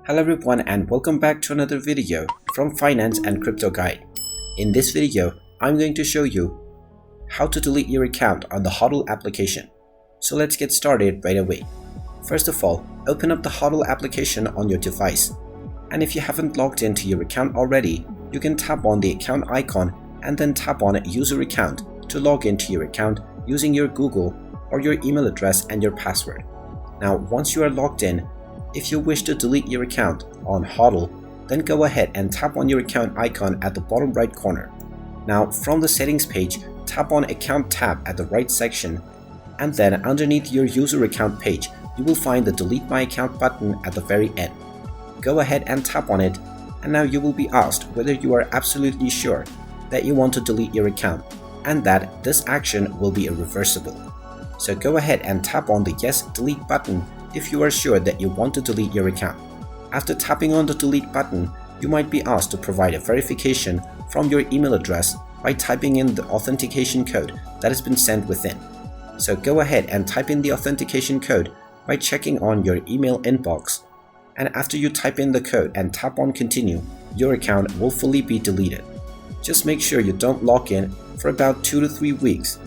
Hello everyone and welcome back to another video from Finance and Crypto Guide. In this video, I'm going to show you how to delete your account on the HODL application. So let's get started right away. First of all, open up the HODL application on your device. And if you haven't logged into your account already, you can tap on the account icon and then tap on user account to log into your account using your Google or your email address and your password. Now, once you are logged in, if you wish to delete your account on HODL, then go ahead and tap on your account icon at the bottom right corner. Now, from the settings page, tap on Account tab at the right section, and then underneath your user account page, you will find the Delete My Account button at the very end. Go ahead and tap on it, and now you will be asked whether you are absolutely sure that you want to delete your account and that this action will be irreversible. So go ahead and tap on the Yes Delete button if you are sure that you want to delete your account. After tapping on the delete button, you might be asked to provide a verification from your email address by typing in the authentication code that has been sent within. So go ahead and type in the authentication code by checking on your email inbox. And after you type in the code and tap on continue, your account will fully be deleted. Just make sure you don't log in for about 2 to 3 weeks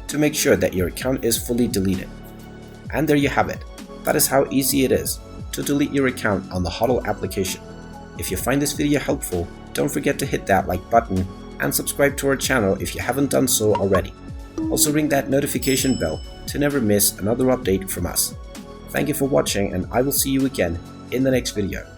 to make sure that your account is fully deleted. And there you have it. That is how easy it is to delete your account on the HODL application. If you find this video helpful, don't forget to hit that like button and subscribe to our channel if you haven't done so already. Also ring that notification bell to never miss another update from us. Thank you for watching, and I will see you again in the next video.